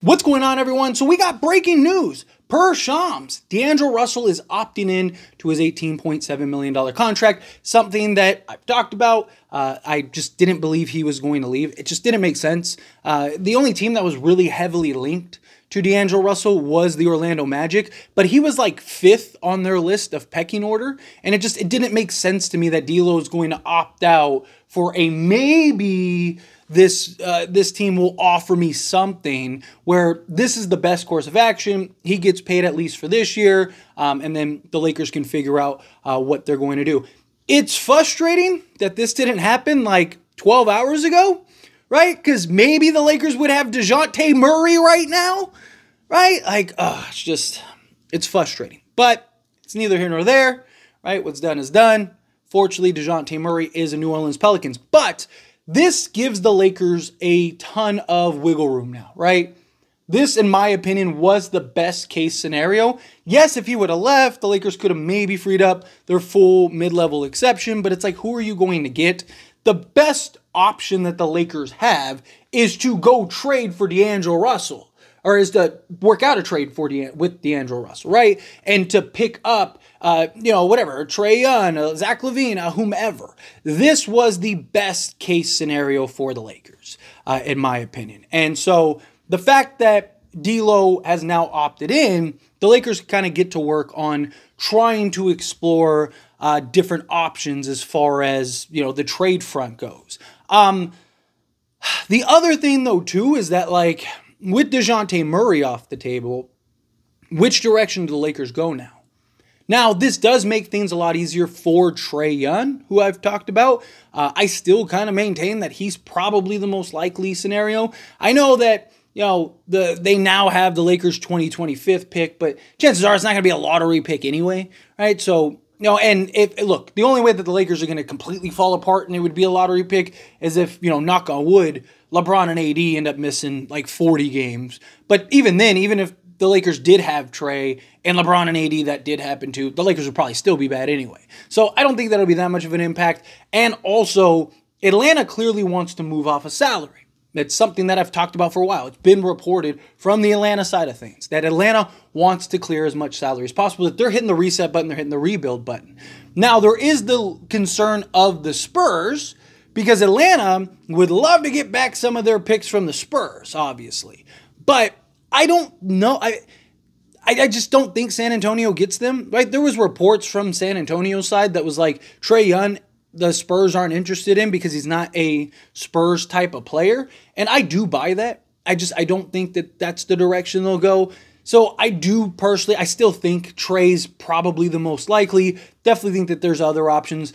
What's going on, everyone? So we got breaking news. Per Shams, D'Angelo Russell is opting in to his $18.7 million contract, something that I've talked about. I just didn't believe he was going to leave. It just didn't make sense. The only team that was really heavily linked to D'Angelo Russell was the Orlando Magic, but he was like 5th on their list of pecking order, and it didn't make sense to me that D'Lo is going to opt out for a maybe this team will offer me something where this is the best course of action. He gets paid at least for this year, and then the Lakers can figure out what they're going to do. It's frustrating that this didn't happen like 12 hours ago, right? Because maybe the Lakers would have Deonte Murray right now, right? Like, it's frustrating. But it's neither here nor there, right? What's done is done. Fortunately, Deonte Murray is a New Orleans Pelicans, but this gives the Lakers a ton of wiggle room now, right? This, in my opinion, was the best case scenario. Yes, if he would have left, the Lakers could have maybe freed up their full mid-level exception, but it's like, who are you going to get? The best option that the Lakers have is to go trade for D'Angelo Russell, or is to work out a trade with D'Angelo Russell, right? And to pick up, whatever, Trey Young, Zach LaVine, whomever. This was the best case scenario for the Lakers, in my opinion. And so the fact that D'Lo has now opted in, the Lakers kind of get to work on trying to explore different options as far as, the trade front goes. The other thing, though, too, is that, like, with Dejounte Murray off the table, which direction do the Lakers go now? Now, this does make things a lot easier for Trey Young, who I've talked about. I still kind of maintain that he's probably the most likely scenario. I know that, they now have the Lakers' 2025 pick, but chances are it's not going to be a lottery pick anyway, right? So, and the only way that the Lakers are going to completely fall apart and it would be a lottery pick is if, knock on wood, LeBron and AD end up missing like 40 games. But even then, even if the Lakers did have Trey and LeBron and AD, that did happen too, the Lakers would probably still be bad anyway. So I don't think that'll be that much of an impact. And also, Atlanta clearly wants to move off a salary. It's something that I've talked about for a while. It's been reported from the Atlanta side of things that Atlanta wants to clear as much salary as possible, that they're hitting the reset button, they're hitting the rebuild button. Now, there is the concern of the Spurs, because Atlanta would love to get back some of their picks from the Spurs, obviously. But I don't know. I just don't think San Antonio gets them, right? There was reports from San Antonio's side that was like, Trey Young, the Spurs aren't interested in because he's not a Spurs type of player. And I do buy that. I don't think that that's the direction they'll go. So I do personally, I still think Trey's probably the most likely. Definitely think that there's other options.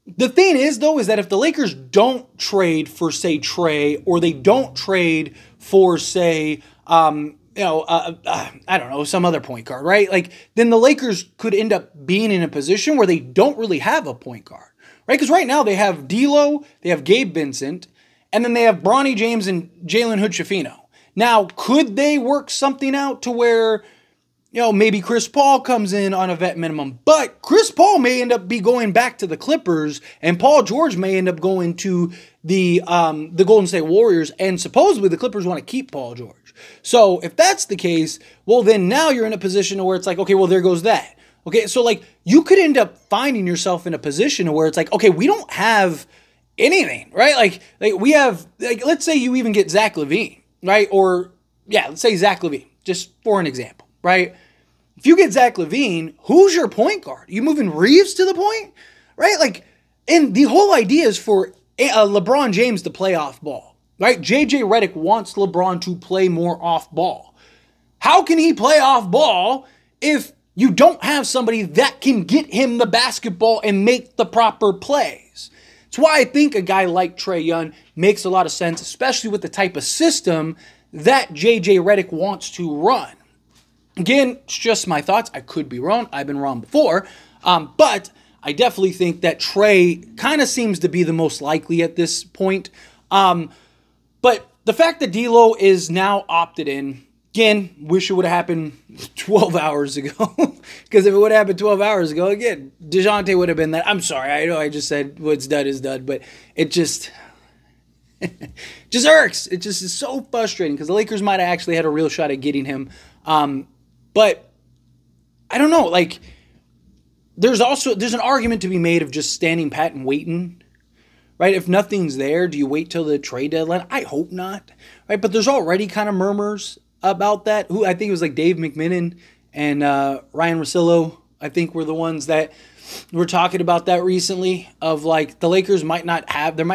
The thing is, though, is that if the Lakers don't trade for, say, Trey, or they don't trade for, say, I don't know, some other point guard, right? Like, then the Lakers could end up being in a position where they don't really have a point guard, right? Because right now they have D'Lo, they have Gabe Vincent, and then they have Bronny James and Jalen Hood-Schifino. Now, could they work something out to where, maybe Chris Paul comes in on a vet minimum, but Chris Paul may end up going back to the Clippers, and Paul George may end up going to the Golden State Warriors, and supposedly the Clippers want to keep Paul George. So if that's the case, well, then now you're in a position where it's like, okay, well, there goes that. Okay, so like you could end up finding yourself in a position where it's like, okay, we don't have anything, right? Like we have, like, let's say you even get Zach LaVine, right? Or yeah, let's say Zach LaVine, just for an example, right? If you get Zach LaVine, who's your point guard? You moving Reeves to the point, right? Like, and the whole idea is for LeBron James to play off ball, right? JJ Redick wants LeBron to play more off ball. How can he play off ball if you don't have somebody that can get him the basketball and make the proper plays? That's why I think a guy like Trey Young makes a lot of sense, especially with the type of system that JJ Redick wants to run. Again, it's just my thoughts. I could be wrong. I've been wrong before. But I definitely think that Trey kind of seems to be the most likely at this point. But the fact that D'Lo is now opted in, again, wish it would have happened 12 hours ago. Because if it would have happened 12 hours ago, again, Dejounte would have been that. I'm sorry. I know I just said what's done is done. But it just, Just irks. It just is so frustrating because the Lakers might have actually had a real shot at getting him. But I don't know. Like, there's an argument to be made of just standing pat and waiting, right? If nothing's there, do you wait till the trade deadline? I hope not, right? But there's already kind of murmurs about that. Who I think it was like Dave McMillan and Ryan Russillo, I think, were the ones that were talking about that recently, of like the Lakers there might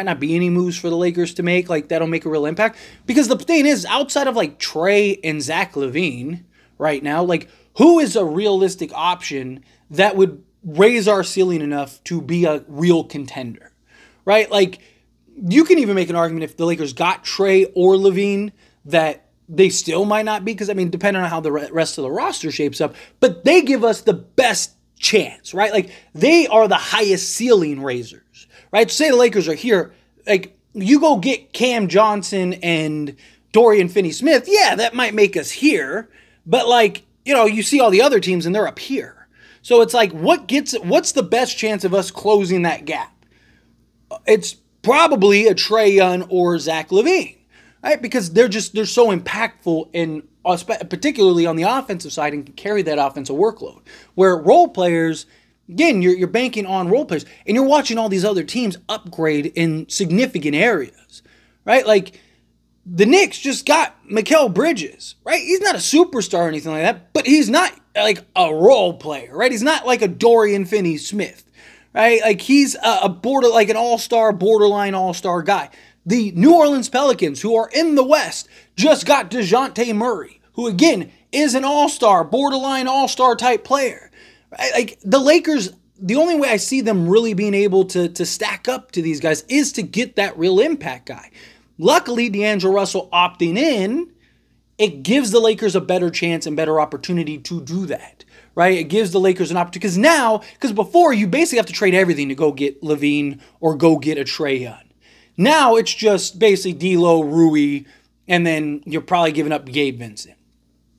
not be any moves for the Lakers to make, like that'll make a real impact. Because the thing is, outside of like Trey and Zach LaVine right now, like who is a realistic option that would raise our ceiling enough to be a real contender, right? Like you can even make an argument if the Lakers got Trey or LaVine that they still might not be, because I mean, depending on how the rest of the roster shapes up, but they give us the best chance, right? Like they are the highest ceiling raisers, right? Say the Lakers are here, like you go get Cam Johnson and Dorian Finney-Smith, yeah, that might make us here, but like, you know, you see all the other teams and they're up here. So it's like, what's the best chance of us closing that gap? It's probably a Trey Young or Zach LaVine, right? Because they're so impactful, and particularly on the offensive side, and can carry that offensive workload. Where role players, again, you're banking on role players, and you're watching all these other teams upgrade in significant areas, right? Like the Knicks just got Mikal Bridges, right? He's not a superstar or anything like that, but he's not like a role player, right? He's not like a Dorian Finney-Smith, right? Like he's like an all-star, borderline all-star guy. The New Orleans Pelicans, who are in the West, just got Deonte Murray, who again is an all-star, borderline all-star type player. Right? Like the Lakers, the only way I see them really being able to stack up to these guys is to get that real impact guy. Luckily, D'Angelo Russell opting in, it gives the Lakers a better chance and better opportunity to do that, right? It gives the Lakers an opportunity, because before you basically have to trade everything to go get LaVine or go get a Trey Young. Now it's just basically D'Lo, Rui, and then you're probably giving up Gabe Vincent.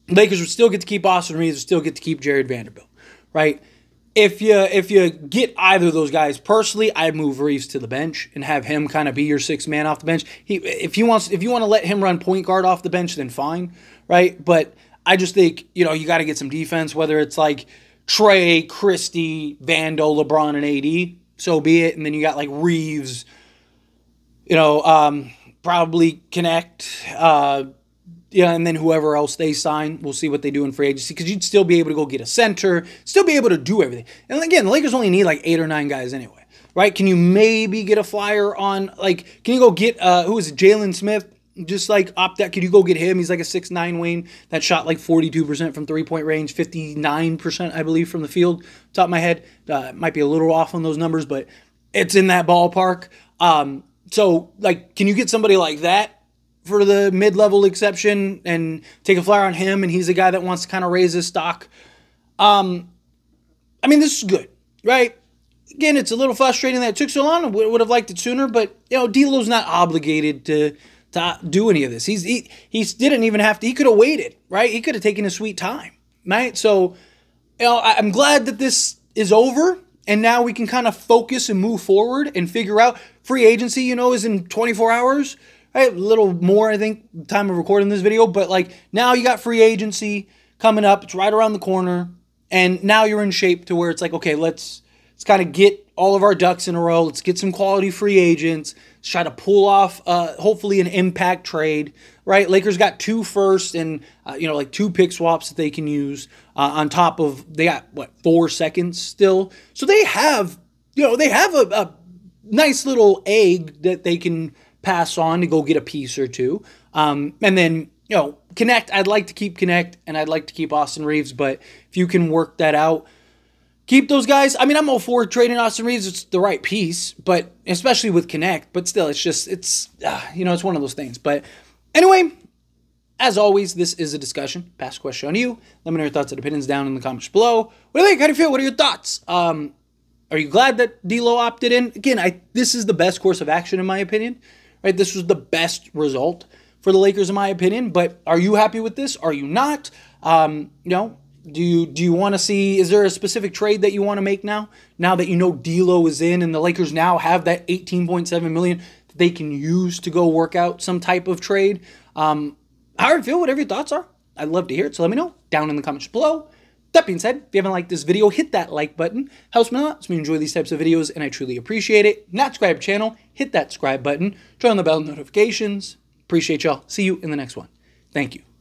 The Lakers would still get to keep Austin Reeves, would still get to keep Jared Vanderbilt, right? If you get either of those guys, personally, I'd move Reeves to the bench and have him kind of be your sixth man off the bench. If you want to let him run point guard off the bench, then fine, right? But I just think, you know, you got to get some defense, whether it's like Trey, Christie, Vando, LeBron, and AD, so be it. And then you got like Reeves, you know, probably Connect, yeah, and then whoever else they sign, we'll see what they do in free agency, because you'd still be able to go get a center, still be able to do everything. And again, the Lakers only need like 8 or 9 guys anyway, right? Can you maybe get a flyer on, like, can you go get, who is it, Jalen Smith? Just like opt out. Can you go get him? He's like a 6'9" wing that shot like 42% from three-point range, 59%, I believe, from the field. Top of my head, might be a little off on those numbers, but it's in that ballpark. So, like, can you get somebody like that for the mid-level exception and take a flyer on him, and he's a guy that wants to kind of raise his stock? I mean, this is good, right? Again, it's a little frustrating that it took so long. I would have liked it sooner, but, you know, D'Lo's not obligated to do any of this. He didn't even have to. He could have waited, right? He could have taken his sweet time, right? So, you know, I'm glad that this is over, and now we can kind of focus and move forward and figure out free agency, you know, is in 24 hours, right? A little more, I think, time of recording this video. But, like, now you got free agency coming up. It's right around the corner. And now you're in shape to where it's like, okay, let's kind of get all of our ducks in a row. Let's get some quality free agents. Let's try to pull off, hopefully, an impact trade, right? Lakers got 2 firsts and, you know, like 2 pick swaps that they can use on top of, they got, 4 seconds still. So they have, you know, they have a nice little egg that they can pass on to go get a piece or two. And then, you know, Connect, I'd like to keep Connect, and I'd like to keep Austin Reeves, but if you can work that out, keep those guys. I mean, I'm all for trading Austin Reeves. It's the right piece, but especially with Connect. But still, it's you know, it's one of those things. But anyway, as always, this is a discussion. Pass a question on you. Let me know your thoughts and opinions down in the comments below. What do you think? How do you feel? What are your thoughts? Are you glad that D'Lo opted in? Again, this is the best course of action in my opinion. Right? This was the best result for the Lakers in my opinion. But are you happy with this? Are you not? You know, do you want to see, is there a specific trade that you want to make now? Now that you know D'Lo is in and the Lakers now have that $18.7 million that they can use to go work out some type of trade. However you feel, whatever your thoughts are, I'd love to hear it. So let me know down in the comments below. That being said, if you haven't liked this video, hit that like button. Helps me a lot. Helps me enjoy these types of videos, and I truly appreciate it. Not subscribe to the channel, hit that subscribe button. Turn on the bell notifications. Appreciate y'all. See you in the next one. Thank you.